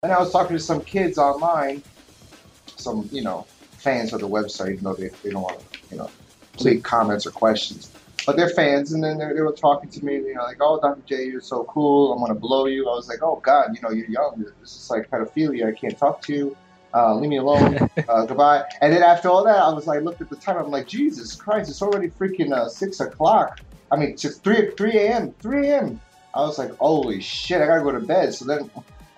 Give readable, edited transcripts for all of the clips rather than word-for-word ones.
And I was talking to some kids online, some, fans of the website, even though they don't want to, leave comments or questions. But they're fans, and then they were talking to me, like, oh, Dr. J, you're so cool. I'm going to blow you. I was like, oh, God, you're young. This is like pedophilia. I can't talk to you. Leave me alone. Goodbye. And then after all that, I was like, looked at the time. I'm like, Jesus Christ, it's already freaking 6 o'clock. I mean, it's 3 a.m. 3 a.m. I was like, holy shit, I got to go to bed. So then,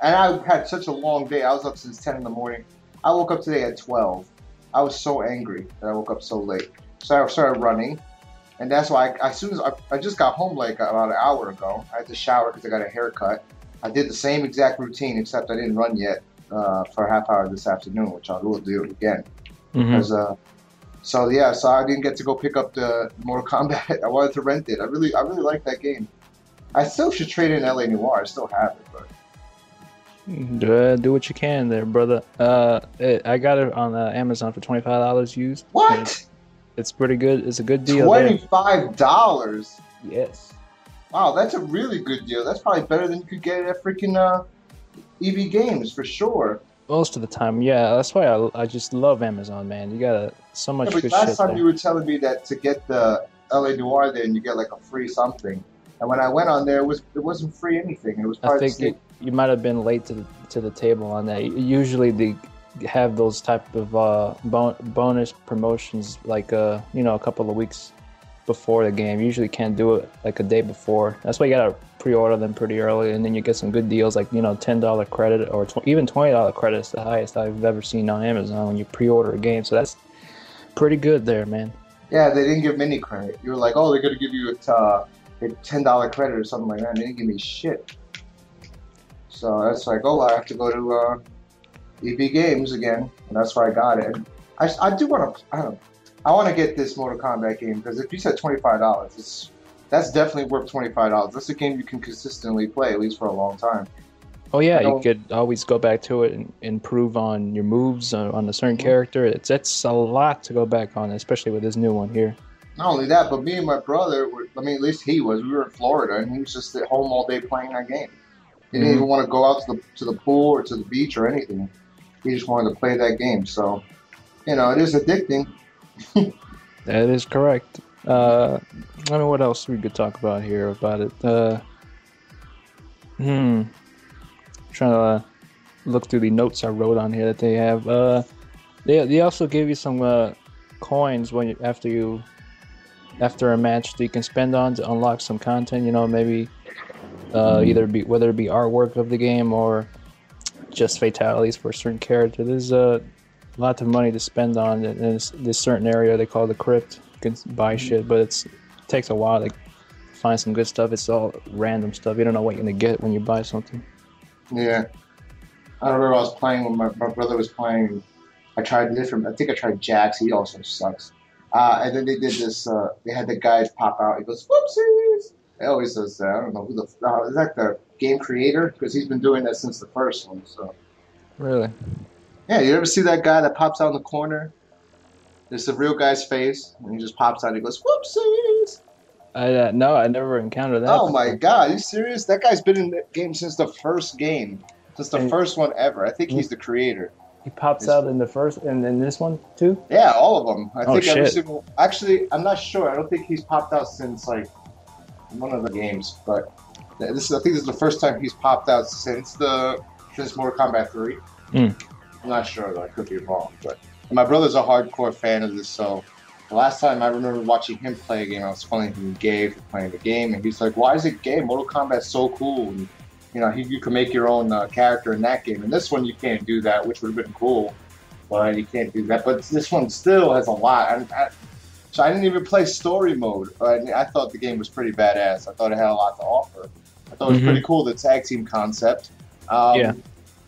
and I had such a long day. I was up since 10 in the morning. I woke up today at 12. I was so angry that I woke up so late. So I started running. And that's why as soon as I just got home like about an hour ago, I had to shower because I got a haircut. I did the same exact routine except I didn't run yet for a half hour this afternoon, which I will do again. Because so I didn't get to go pick up the Mortal Kombat. I wanted to rent it. I really like that game. I still should trade in LA Noire. I still have it, but do what you can there, brother. I got it on Amazon for $25 used. What? It's pretty good. It's a good deal. $25. Yes. Wow, that's a really good deal. That's probably better than you could get at freaking EB Games for sure. Most of the time, yeah. That's why I just love Amazon, man. You got so much good shit. Last time there. you were telling me that to get the LA Noire there, and you get like a free something. And when I went on there, it wasn't free anything. It was probably. I think you might have been late to the table on that. Usually they have those type of bonus promotions like a couple of weeks before the game. Usually can't do it like a day before. That's why you gotta pre-order them pretty early, and then you get some good deals like $10 credit or even $20 credit is the highest I've ever seen on Amazon when you pre-order a game. So that's pretty good there, man. Yeah, they didn't give me any credit. You were like, oh, they're gonna give you a $10 credit or something like that. And they didn't give me shit. So that's like, oh, I have to go to EB Games again, and that's why I got it. And I do want to. I want to get this Mortal Kombat game because if you said $25, that's definitely worth $25. That's a game you can consistently play at least for a long time. Oh yeah, you could always go back to it and improve on your moves on a certain character. It's a lot to go back on, especially with this new one here. Not only that, but me and my brother, at least he was. We were in Florida, and he was just at home all day playing that game. He didn't even want to go out to the pool or to the beach or anything. He just wanted to play that game. So, it is addicting. That is correct. I mean, what else we could talk about here about it? Trying to look through the notes I wrote on here that they have. They also give you some coins after a match that you can spend on to unlock some content. Maybe whether it be artwork of the game or just fatalities for a certain character. There's a lot of money to spend on it in this certain area they call the crypt. You can buy shit, but it takes a while to find some good stuff. It's all random stuff. You don't know what you're gonna get when you buy something. Yeah. I remember I was playing when my brother was playing. I think I tried Jax. He also sucks. And then they did this. They had the guys pop out. He goes, "Whoopsies!" He always says that. I don't know who is that the game creator? Because he's been doing that since the first one. So. Really? Yeah. You ever see that guy that pops out in the corner? It's the real guy's face, and he just pops out. And he goes, "Whoopsies!" No, I never encountered that. Oh my God! Are you serious? That guy's been in the game since the first game, since the first one ever. I think he's the creator. He pops out in the first and in this one too? Yeah, all of them. I think every shit. single. Actually, I'm not sure. I don't think he's popped out since like one of the games, but I think this is the first time he's popped out since Mortal Kombat 3. I'm not sure though. I could be wrong, but my brother's a hardcore fan of this. So the last time I remember watching him play a game, I was calling him gay for playing the game, and he's like, "Why is it gay? Mortal Kombat's so cool." And, you can make your own character in that game. And this one, you can't do that, which would have been cool. But you can't do that. But this one still has a lot. So I didn't even play story mode. I thought the game was pretty badass. I thought it had a lot to offer. I thought it was pretty cool, the tag team concept. Yeah.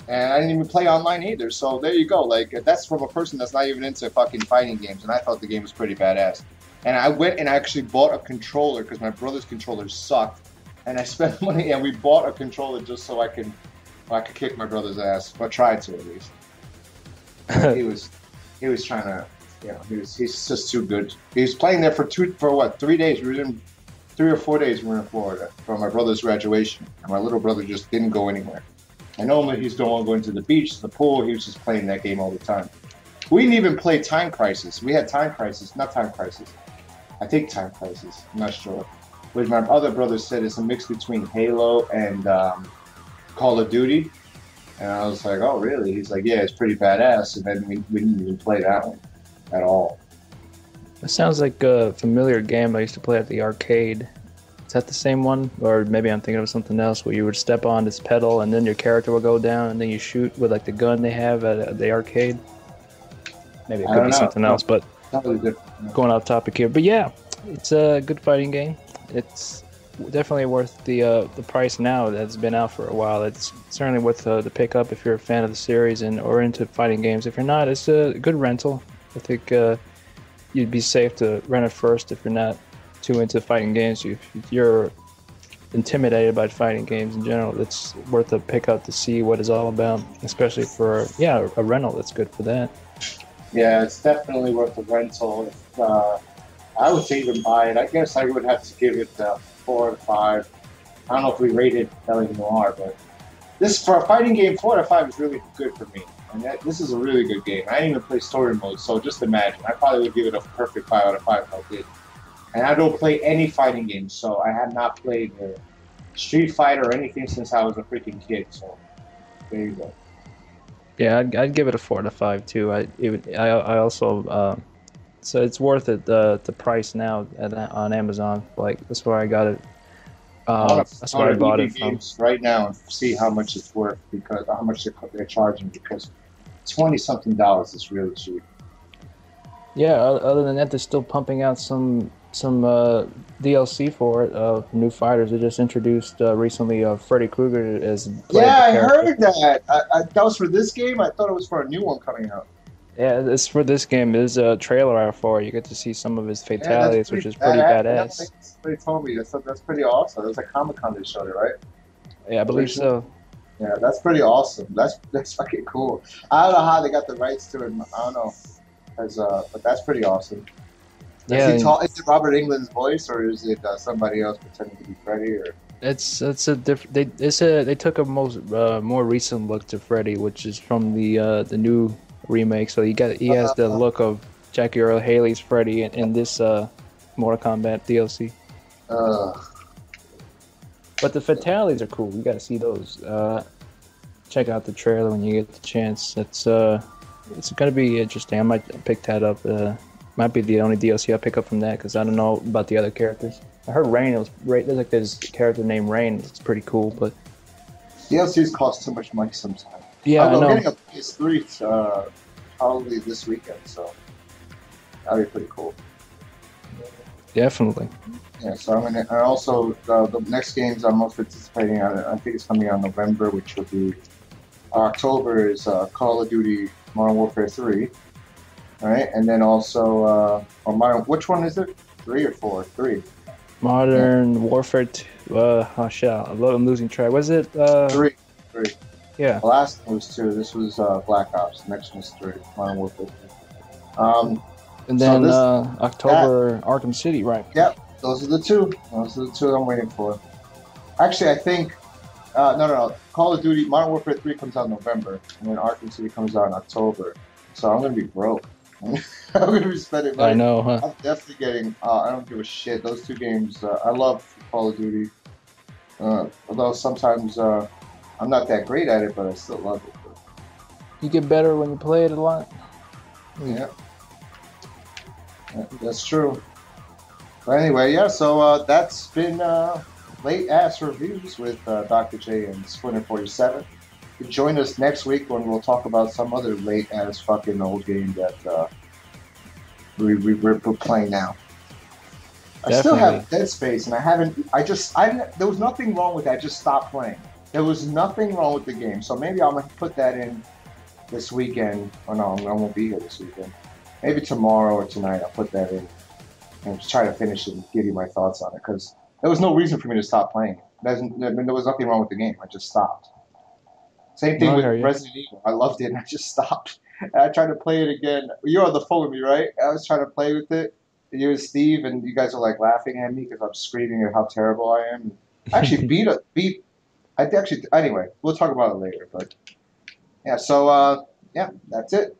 And I didn't even play online either. So there you go. Like, that's from a person that's not even into fucking fighting games. And I thought the game was pretty badass. And I went and actually bought a controller because my brother's controller sucked. And I spent money, and we bought a controller just so I could kick my brother's ass, or try to at least. He was trying to, he's just too good. He was playing there for 3 days. We were in 3 or 4 days. We were in Florida for my brother's graduation, and my little brother just didn't go anywhere. And normally he's the one going to the beach, the pool. He was just playing that game all the time. We didn't even play Time Crisis. We had Time Crisis, not Time Crisis. I think Time Crisis. I'm not sure. Which my other brother said it's a mix between Halo and Call of Duty. And I was like, oh, really? He's like, yeah, it's pretty badass. And then we didn't even play that one at all. It sounds like a familiar game I used to play at the arcade. Is that the same one? Or maybe I'm thinking of something else where you would step on this pedal and then your character will go down and then you shoot with like the gun they have at the arcade? Maybe it could be something else, but going off topic here. But yeah, it's a good fighting game. It's definitely worth the price now that's been out for a while. It's certainly worth the pickup if you're a fan of the series and or into fighting games. If you're not, it's a good rental. I think you'd be safe to rent it first if you're not too into fighting games. If you're intimidated by fighting games in general, it's worth a pickup to see what it's all about, especially for a rental that's good for that. Yeah, it's definitely worth a rental. If, I would say even buy it. I guess I would have to give it 4 to 5. I don't know if we rated L.A. Noire, but this for a fighting game, 4 to 5 is really good for me. And this is a really good game. I didn't even play story mode, so just imagine. I probably would give it a perfect 5 out of 5 if I did. And I don't play any fighting games, so I have not played Street Fighter or anything since I was a freaking kid. So there you go. Yeah, I'd give it a 4 to 5 too. I also so it's worth it the price now on Amazon. Like that's where I got it. That's where I bought it from. Right now and see how much it's worth because how much they're charging because $20-something is really cheap. Yeah. Other than that, they're still pumping out some DLC for it. New fighters. They just introduced recently Freddy Krueger as I heard that. That was for this game. I thought it was for a new one coming out. Yeah, it's for this game. There's a trailer out for it. You get to see some of his fatalities, which is pretty badass. They told me that's pretty awesome. It was like Comic-Con they showed it, right? Yeah, I believe so. Yeah, that's pretty awesome. That's fucking cool. I don't know how they got the rights to it. I don't know, but that's pretty awesome. Yeah, is it Robert Englund's voice or is it somebody else pretending to be Freddy? Or it's a different. They took a more recent look to Freddy, which is from the new remake. So he has the look of Jackie Earle Haley's Freddy in this Mortal Kombat DLC. But the fatalities are cool. You got to see those. Check out the trailer when you get the chance. It's gonna be interesting. I might pick that up. Might be the only DLC I'll pick up from that because I don't know about the other characters. I heard Rain. There's like this character named Rain. It's pretty cool, but DLCs cost too much money sometimes. Yeah, I know. I'm getting a PS3 probably this weekend, so that'll be pretty cool. Definitely. Yeah, so and also the next games I'm most anticipating. I think it's coming out in November, which will be October is Call of Duty Modern Warfare 3. All right, and then also which one is it? 3 or 4? 3. Modern Warfare 2. Oh shit, I'm losing track. Was it 3? 3. Yeah. The last one was 2. This was Black Ops. The next one's 3. Modern Warfare 3. And then October Arkham City, right? Yep, those are the two. Those are the two I'm waiting for. Actually, I think no. Call of Duty Modern Warfare 3 comes out in November, and then Arkham City comes out in October. So I'm gonna be broke. I'm gonna be spending money. I know, huh? I'm definitely getting. I don't give a shit. Those two games, I love Call of Duty. Although sometimes I'm not that great at it, but I still love it. You get better when you play it a lot. Yeah, that's true. But anyway, yeah. So that's been late ass reviews with Dr. J and Splinter47. Join us next week when we'll talk about some other late ass fucking old game that we're playing now. I still have Dead Space, and I haven't. There was nothing wrong with that. I just stopped playing. There was nothing wrong with the game, so maybe I'm gonna put that in this weekend. Oh no, I won't be here this weekend. Maybe tomorrow or tonight I'll put that in and try to finish it and give you my thoughts on it because there was no reason for me to stop playing. There was nothing wrong with the game. I just stopped. Same thing with Resident Evil. I loved it and I just stopped. And I tried to play it again. You're on the phone with me, right? I was trying to play with it. And you and Steve, and you guys are like laughing at me because I'm screaming at how terrible I am. I actually beat I actually, anyway, we'll talk about it later. But yeah, so yeah, that's it.